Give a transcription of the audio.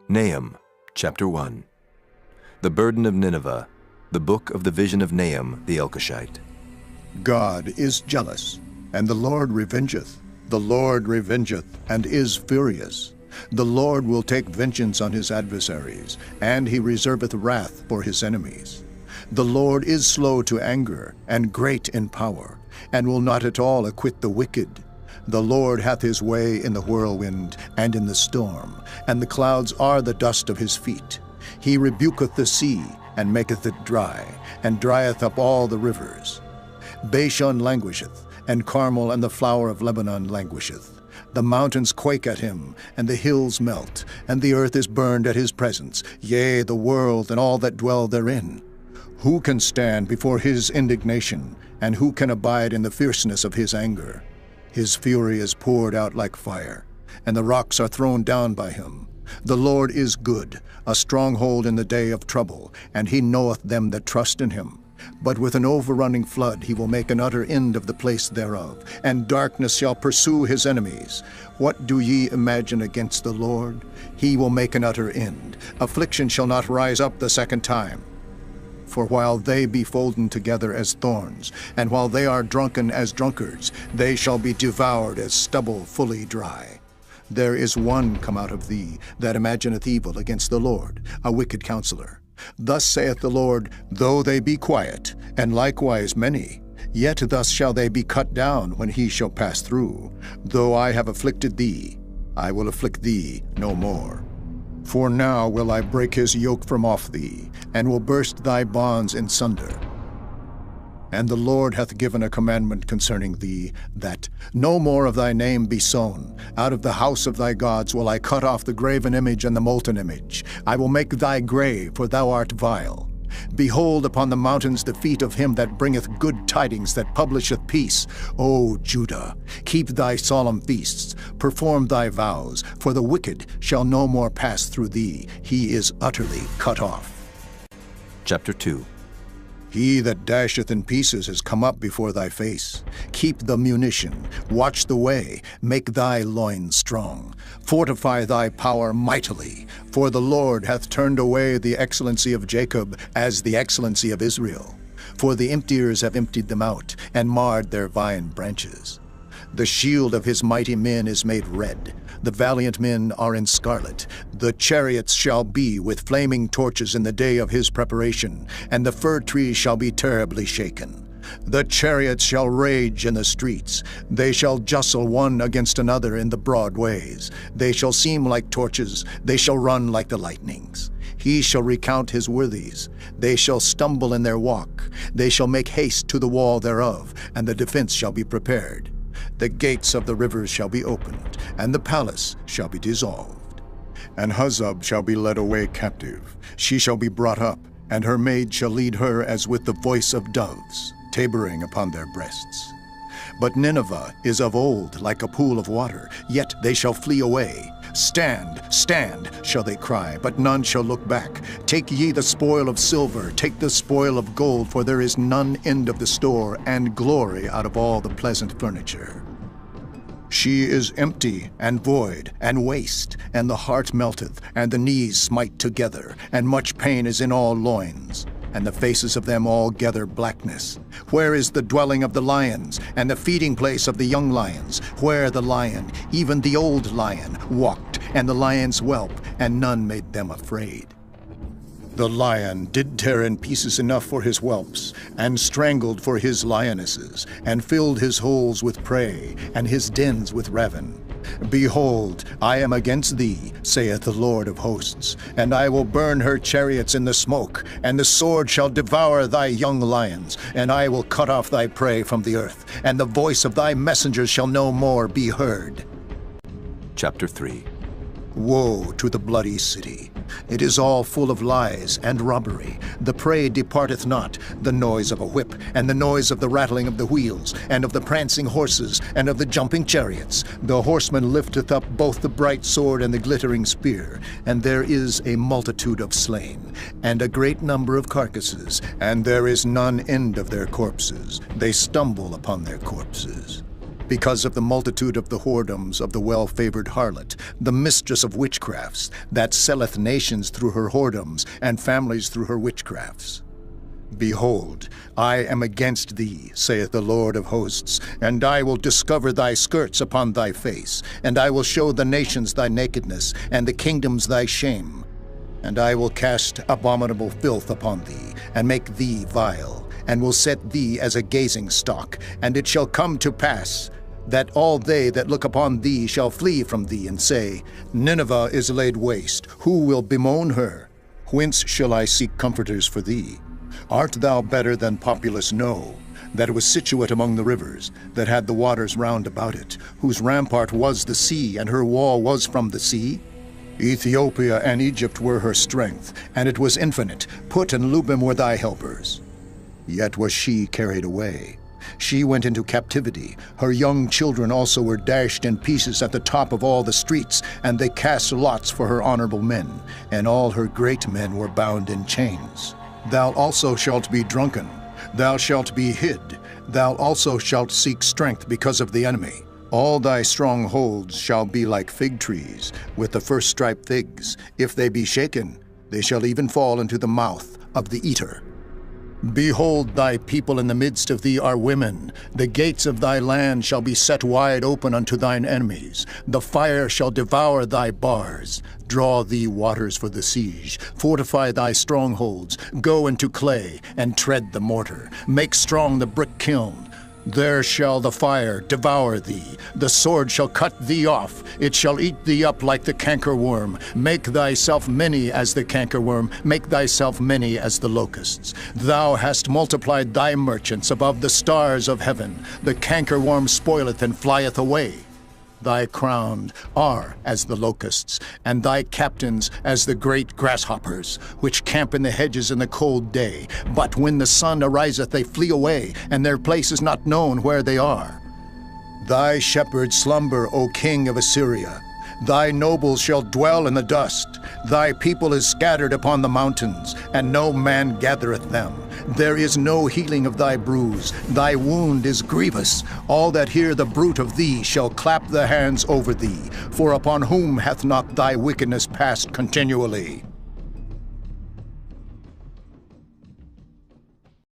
Nahum, chapter 1. The burden of Nineveh, the book of the vision of Nahum the Elkoshite. God is jealous, and the Lord revengeth. The Lord revengeth, and is furious. The Lord will take vengeance on his adversaries, and he reserveth wrath for his enemies. The Lord is slow to anger, and great in power, and will not at all acquit the wicked. The Lord hath his way in the whirlwind and in the storm, and the clouds are the dust of his feet. He rebuketh the sea, and maketh it dry, and drieth up all the rivers. Bashan languisheth, and Carmel and the flower of Lebanon languisheth. The mountains quake at him, and the hills melt, and the earth is burned at his presence, yea, the world and all that dwell therein. Who can stand before his indignation, and who can abide in the fierceness of his anger? His fury is poured out like fire, and the rocks are thrown down by him. The Lord is good, a stronghold in the day of trouble, and he knoweth them that trust in him. But with an overrunning flood he will make an utter end of the place thereof, and darkness shall pursue his enemies. What do ye imagine against the Lord? He will make an utter end. Affliction shall not rise up the second time. For while they be folden together as thorns, and while they are drunken as drunkards, they shall be devoured as stubble fully dry. There is one come out of thee that imagineth evil against the Lord, a wicked counselor. Thus saith the Lord, though they be quiet, and likewise many, yet thus shall they be cut down when he shall pass through. Though I have afflicted thee, I will afflict thee no more. For now will I break his yoke from off thee, and will burst thy bonds in sunder. And the Lord hath given a commandment concerning thee, that no more of thy name be sown. Out of the house of thy gods will I cut off the graven image and the molten image. I will make thy grave, for thou art vile. Behold upon the mountains the feet of him that bringeth good tidings, that publisheth peace. O Judah, keep thy solemn feasts, perform thy vows, for the wicked shall no more pass through thee. He is utterly cut off. Chapter 2. He that dasheth in pieces is come up before thy face. Keep the munition, watch the way, make thy loins strong. Fortify thy power mightily, for the Lord hath turned away the excellency of Jacob as the excellency of Israel. For the emptiers have emptied them out, and marred their vine branches. The shield of his mighty men is made red. The valiant men are in scarlet. The chariots shall be with flaming torches in the day of his preparation, and the fir trees shall be terribly shaken. The chariots shall rage in the streets. They shall justle one against another in the broad ways. They shall seem like torches. They shall run like the lightnings. He shall recount his worthies. They shall stumble in their walk. They shall make haste to the wall thereof, and the defense shall be prepared. The gates of the rivers shall be opened, and the palace shall be dissolved. And Huzzab shall be led away captive. She shall be brought up, and her maid shall lead her as with the voice of doves, tabering upon their breasts. But Nineveh is of old like a pool of water, yet they shall flee away. Stand, stand, shall they cry, but none shall look back. Take ye the spoil of silver, take the spoil of gold, for there is none end of the store, and glory out of all the pleasant furniture. She is empty, and void, and waste, and the heart melteth, and the knees smite together, and much pain is in all loins. And the faces of them all gather blackness. Where is the dwelling of the lions, and the feeding place of the young lions? Where the lion, even the old lion, walked, and the lion's whelp, and none made them afraid. The lion did tear in pieces enough for his whelps, and strangled for his lionesses, and filled his holes with prey, and his dens with ravin. Behold, I am against thee, saith the Lord of hosts, and I will burn her chariots in the smoke, and the sword shall devour thy young lions, and I will cut off thy prey from the earth, and the voice of thy messengers shall no more be heard. Chapter 3. Woe to the bloody city! It is all full of lies and robbery. The prey departeth not, the noise of a whip, and the noise of the rattling of the wheels, and of the prancing horses, and of the jumping chariots. The horseman lifteth up both the bright sword and the glittering spear, and there is a multitude of slain, and a great number of carcasses, and there is none end of their corpses. They stumble upon their corpses. because of the multitude of the whoredoms of the well-favored harlot, the mistress of witchcrafts, that selleth nations through her whoredoms, and families through her witchcrafts. Behold, I am against thee, saith the Lord of hosts, and I will discover thy skirts upon thy face, and I will show the nations thy nakedness, and the kingdoms thy shame. And I will cast abominable filth upon thee, and make thee vile, and will set thee as a gazing stock. And it shall come to pass that all they that look upon thee shall flee from thee, and say, Nineveh is laid waste, who will bemoan her? Whence shall I seek comforters for thee? Art thou better than populous No, that was situate among the rivers, that had the waters round about it, whose rampart was the sea, and her wall was from the sea? Ethiopia and Egypt were her strength, and it was infinite. Put and Lubim were thy helpers. Yet was she carried away. She went into captivity. Her young children also were dashed in pieces at the top of all the streets, and they cast lots for her honorable men, and all her great men were bound in chains. Thou also shalt be drunken, thou shalt be hid, thou also shalt seek strength because of the enemy. All thy strongholds shall be like fig trees, with the first striped figs. If they be shaken, they shall even fall into the mouth of the eater. Behold, thy people in the midst of thee are women. The gates of thy land shall be set wide open unto thine enemies. The fire shall devour thy bars. Draw thee waters for the siege. Fortify thy strongholds. Go into clay, and tread the mortar. Make strong the brick kiln. There shall the fire devour thee. The sword shall cut thee off. It shall eat thee up like the cankerworm. Make thyself many as the cankerworm. Make thyself many as the locusts. Thou hast multiplied thy merchants above the stars of heaven. The cankerworm spoileth and flieth away. Thy crowned are as the locusts, and thy captains as the great grasshoppers, which camp in the hedges in the cold day. But when the sun ariseth, they flee away, and their place is not known where they are. Thy shepherds slumber, O king of Assyria. Thy nobles shall dwell in the dust. Thy people is scattered upon the mountains, and no man gathereth them. There is no healing of thy bruise. Thy wound is grievous. All that hear the bruit of thee shall clap the hands over thee. For upon whom hath not thy wickedness passed continually?